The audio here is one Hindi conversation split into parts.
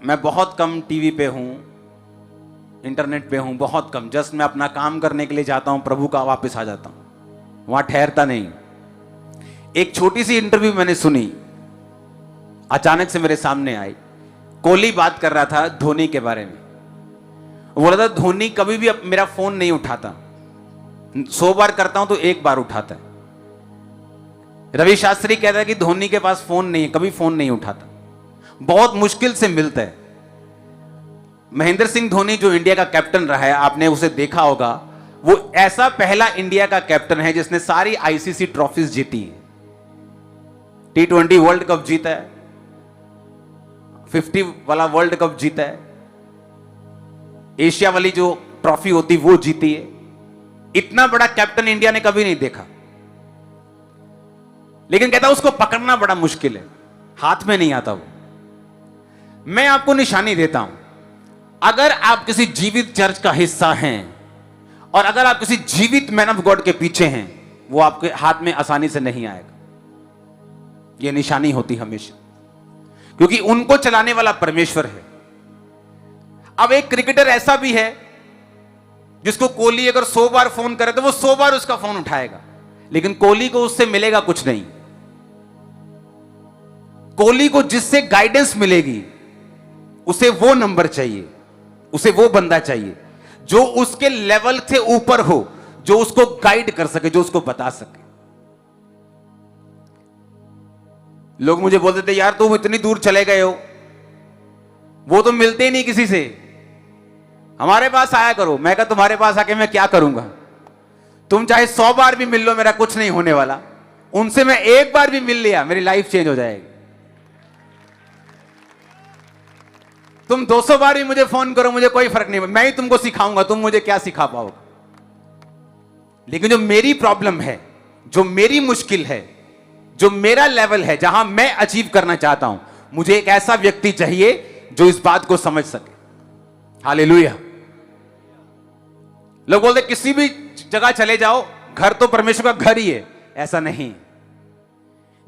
मैं बहुत कम टीवी पे हूँ, इंटरनेट पे हूँ, बहुत कम। जस्ट मैं अपना काम करने के लिए जाता हूँ, प्रभु का वापस आ जाता हूँ, वहाँ ठहरता नहीं। एक छोटी सी इंटरव्यू मैंने सुनी, अचानक से मेरे सामने आई। कोहली बात कर रहा था धोनी के बारे में। वो बोला था धोनी कभी भी मेरा फोन नहीं उठाता, 100 बार करता हूं तो 1 बार उठाता है। रवि शास्त्री कहता है कि धोनी के पास फोन नहीं है, कभी फोन नहीं उठाता, बहुत मुश्किल से मिलता है। महेंद्र सिंह धोनी जो इंडिया का कैप्टन रहा है, आपने उसे देखा होगा, वो ऐसा पहला इंडिया का कैप्टन है जिसने सारी आईसीसी ट्रॉफीज जीती है। T20 वर्ल्ड कप जीता है, 50 वाला वर्ल्ड कप जीता है, एशिया वाली जो ट्रॉफी होती वो जीती है। इतना बड़ा कैप्टन इंडिया ने कभी नहीं देखा। लेकिन कहता उसको पकड़ना बड़ा मुश्किल है, हाथ में नहीं आता वो। मैं आपको निशानी देता हूं, अगर आप किसी जीवित चर्च का हिस्सा हैं और अगर आप किसी जीवित मैन ऑफ गॉड के पीछे हैं, वो आपके हाथ में आसानी से नहीं आएगा। यह निशानी होती हमेशा, क्योंकि उनको चलाने वाला परमेश्वर है। अब एक क्रिकेटर ऐसा भी है जिसको कोहली अगर 100 बार फोन करे तो वो 100 बार उसका फोन उठाएगा, लेकिन कोहली को उससे मिलेगा कुछ नहीं। कोहली को जिससे गाइडेंस मिलेगी उसे वो नंबर चाहिए, उसे वो बंदा चाहिए जो उसके लेवल से ऊपर हो, जो उसको गाइड कर सके, जो उसको बता सके। लोग मुझे बोलते थे यार तुम इतनी दूर चले गए हो, वो तो मिलते ही नहीं किसी से, हमारे पास आया करो। मैं कहा तुम्हारे पास आके मैं क्या करूंगा? तुम चाहे 100 बार भी मिल लो, मेरा कुछ नहीं होने वाला। उनसे मैं 1 बार भी मिल लिया, मेरी लाइफ चेंज हो जाएगी। तुम 200 बार भी मुझे फोन करो, मुझे कोई फर्क नहीं, मैं ही तुमको सिखाऊंगा, तुम मुझे क्या सिखा पाओगे? लेकिन जो मेरी प्रॉब्लम है, जो मेरी मुश्किल है, जो मेरा लेवल है, जहां मैं अचीव करना चाहता हूं, मुझे एक ऐसा व्यक्ति चाहिए जो इस बात को समझ सके। हालेलुया। लोग बोलते किसी भी जगह चले जाओ, घर तो परमेश्वर का घर ही है। ऐसा नहीं,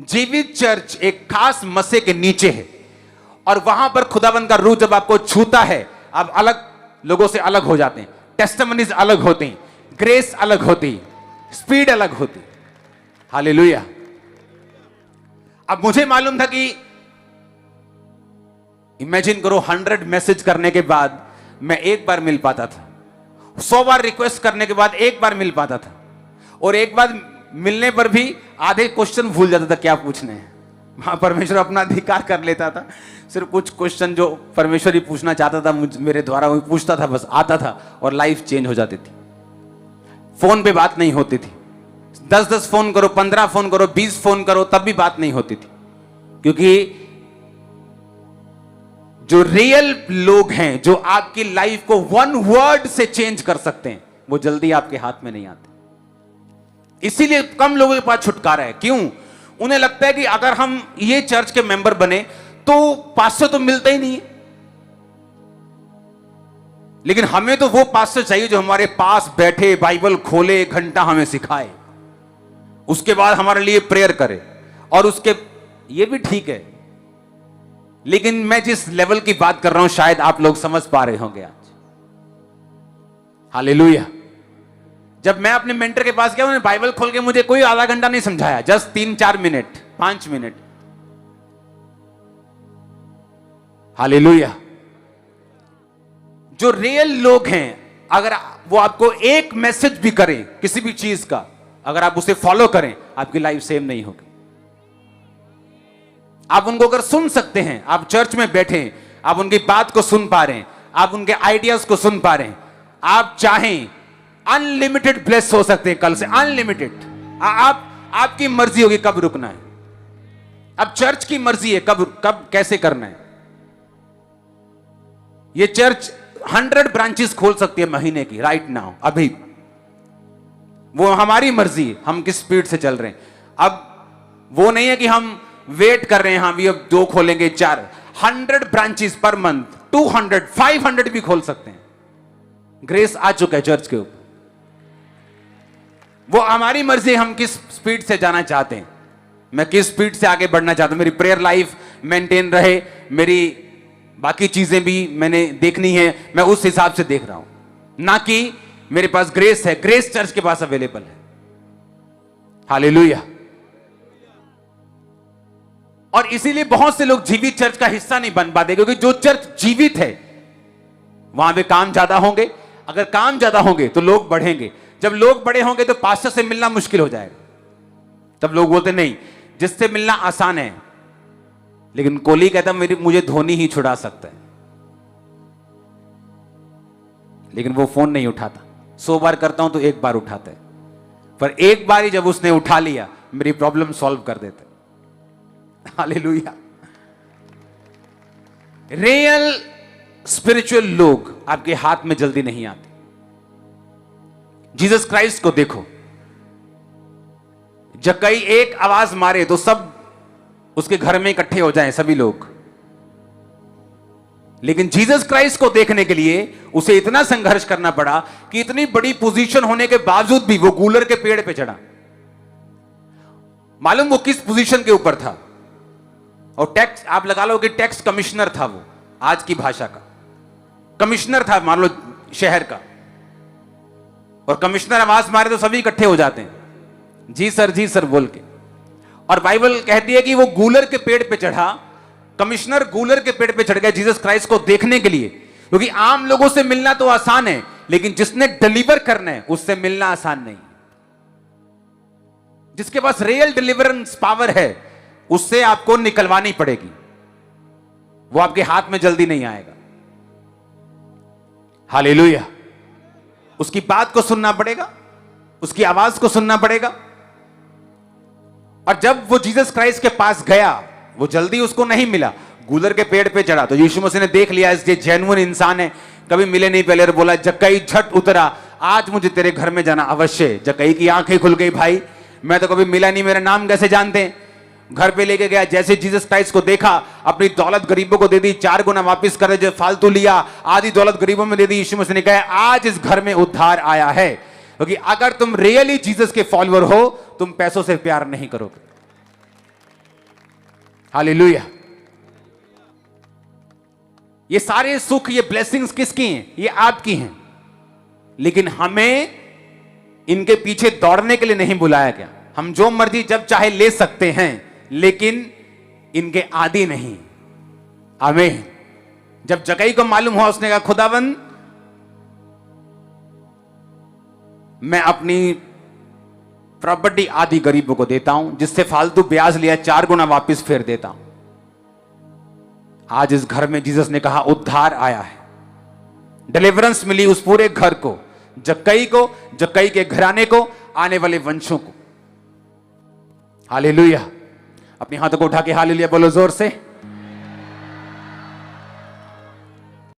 जीवित चर्च एक खास मसे के नीचे है और वहां पर खुदाबंद का रूह जब आपको छूता है, आप अलग लोगों से अलग हो जाते हैं। टेस्टिमनीज अलग होती हैं, ग्रेस अलग होती, स्पीड अलग होती। हालेलुया। अब मुझे मालूम था कि इमेजिन करो 100 मैसेज करने के बाद मैं 1 बार मिल पाता था, 100 बार रिक्वेस्ट करने के बाद 1 बार मिल पाता था, और 1 बार मिलने पर भी आधे क्वेश्चन भूल जाता था क्या पूछने हैं। वहां परमेश्वर अपना अधिकार कर लेता था, सिर्फ कुछ क्वेश्चन जो परमेश्वर ही पूछना चाहता था मेरे द्वारा वो पूछता था, बस आता था और लाइफ चेंज हो जाती थी। फोन पे बात नहीं होती थी, 10-10 फोन करो, 15 फोन करो, 20 फोन करो, तब भी बात नहीं होती थी। क्योंकि जो रियल लोग हैं, जो आपकी लाइफ को 1 वर्ड से चेंज कर सकते हैं, वो जल्दी आपके हाथ में नहीं आते। इसीलिए कम लोगों के पास छुटकारा है। क्यों? उन्हें लगता है कि अगर हम ये चर्च के मेंबर बने तो पास्टर तो मिलता ही नहीं है। लेकिन हमें तो वो पास्टर चाहिए जो हमारे पास बैठे, बाइबल खोले, 1 घंटा हमें सिखाए, उसके बाद हमारे लिए प्रेयर करे। और उसके ये भी ठीक है, लेकिन मैं जिस लेवल की बात कर रहा हूं शायद आप लोग समझ पा रहे होंगे आज। हालेलुया। जब मैं अपने मेंटर के पास गया, उन्होंने बाइबल खोल के मुझे कोई आधा घंटा नहीं समझाया, जस्ट 3-4 मिनट, 5 मिनट। हालेलुया। जो रियल लोग हैं, अगर वो आपको एक मैसेज भी करें किसी भी चीज का, अगर आप उसे फॉलो करें, आपकी लाइफ सेम नहीं होगी। आप उनको अगर सुन सकते हैं, आप चर्च में बैठे, आप उनकी बात को सुन पा रहे हैं, आप उनके आइडियाज को सुन पा रहे हैं, आप चाहें अनलिमिटेड ब्लेस हो सकते हैं कल से, अनलिमिटेड। आपकी मर्जी होगी कब रुकना है। अब चर्च की मर्जी है कब कैसे करना है। ये चर्च 100 ब्रांचेस खोल सकती है महीने की, राइट नाउ, अभी। वो हमारी मर्जी है, हम किस स्पीड से चल रहे हैं। अब वो नहीं है कि हम वेट कर रहे हैं, हाँ भी अब 2 खोलेंगे, 4। 100 ब्रांचेस पर मंथ, 200, 500 भी खोल सकते हैं। ग्रेस आ चुका है चर्च के ऊपर। वो हमारी मर्जी, हम किस स्पीड से जाना चाहते हैं। मैं किस स्पीड से आगे बढ़ना चाहता हूं, मेरी प्रेयर लाइफ मेंटेन रहे, मेरी बाकी चीजें भी मैंने देखनी है, मैं उस हिसाब से देख रहा हूं, ना कि मेरे पास ग्रेस है, ग्रेस चर्च के पास अवेलेबल है। हालेलुया। और इसीलिए बहुत से लोग जीवित चर्च का हिस्सा नहीं बन पाते, क्योंकि जो चर्च जीवित है वहां पे काम ज्यादा होंगे, अगर काम ज्यादा होंगे तो लोग बढ़ेंगे, जब लोग बड़े होंगे तो पास्टर से मिलना मुश्किल हो जाएगा। तब लोग बोलते नहीं, जिससे मिलना आसान है, लेकिन कोहली कहता मुझे धोनी ही छुड़ा सकता है, लेकिन वो फोन नहीं उठाता। 100 बार करता हूं तो 1 बार उठाता है, पर एक बार ही जब उसने उठा लिया मेरी प्रॉब्लम सॉल्व कर देते। हालेलुया। रियल स्पिरिचुअल लोग आपके हाथ में जल्दी नहीं आते। जीसस क्राइस्ट को देखो, जक्कई एक आवाज मारे तो सब उसके घर में इकट्ठे हो जाएं, सभी लोग। लेकिन जीसस क्राइस्ट को देखने के लिए उसे इतना संघर्ष करना पड़ा कि इतनी बड़ी पोजीशन होने के बावजूद भी वो गूलर के पेड़ पे चढ़ा। मालूम वो किस पोजीशन के ऊपर था? और टैक्स, आप लगा लो कि टैक्स कमिश्नर था वो, आज की भाषा का कमिश्नर था, मान लो शहर का। और कमिश्नर आवाज मारे तो सभी इकट्ठे हो जाते हैं, जी सर बोल के। और बाइबल कहती है कि वो गूलर के पेड़ पे चढ़ा, कमिश्नर गूलर के पेड़ पे चढ़ गया जीसस क्राइस्ट को देखने के लिए, क्योंकि आम लोगों से मिलना तो आसान है, लेकिन जिसने डिलीवर करना है उससे मिलना आसान नहीं। जिसके पास रियल डिलीवरेंस पावर है उससे आपको निकलवानी पड़ेगी, वो आपके हाथ में जल्दी नहीं आएगा। हालेलुया। उसकी बात को सुनना पड़ेगा, उसकी आवाज को सुनना पड़ेगा। और जब वो जीसस क्राइस्ट के पास गया, वो जल्दी उसको नहीं मिला, गूलर के पेड़ पे चढ़ा तो यीशु मसीह ने देख लिया ये जेन्युइन इंसान है, कभी मिले नहीं पहले, और बोला जक्कई झट उतरा, आज मुझे तेरे घर में जाना अवश्य है। जक्कई की आंखें खुल गई, भाई मैं तो कभी मिला नहीं, मेरा नाम कैसे जानते हैं। घर पे लेके गया, जैसे जीसस क्राइस्ट को देखा, अपनी दौलत गरीबों को दे दी, 4 गुना वापस कर दे, जो फालतू लिया आधी दौलत गरीबों में दे दी। यीशु मसीह ने कहा आज इस घर में उद्धार आया है, क्योंकि अगर तुम रियली जीसस के फॉलोअर हो, तुम पैसों से प्यार नहीं करोगे। हालेलुया। ये सारे सुख, ये ब्लेसिंग्स किसकी हैं? ये आपकी हैं, लेकिन हमें इनके पीछे दौड़ने के लिए नहीं बुलाया गया। हम जो मर्जी जब चाहे ले सकते हैं, लेकिन इनके आदी नहीं। आमीन। जब जक्कई को मालूम हुआ, उसने कहा खुदावंद मैं अपनी प्रॉपर्टी आधी गरीबों को देता हूं, जिससे फालतू ब्याज लिया 4 गुना वापस फेर देता हूं। आज इस घर में जीसस ने कहा उद्धार आया है, डिलीवरेंस मिली उस पूरे घर को, जक्कई को, जक्कई के घराने को, आने वाले वंशों को। हालेलुया। अपने हाथों को उठा के हालेलुया बोलो जोर से।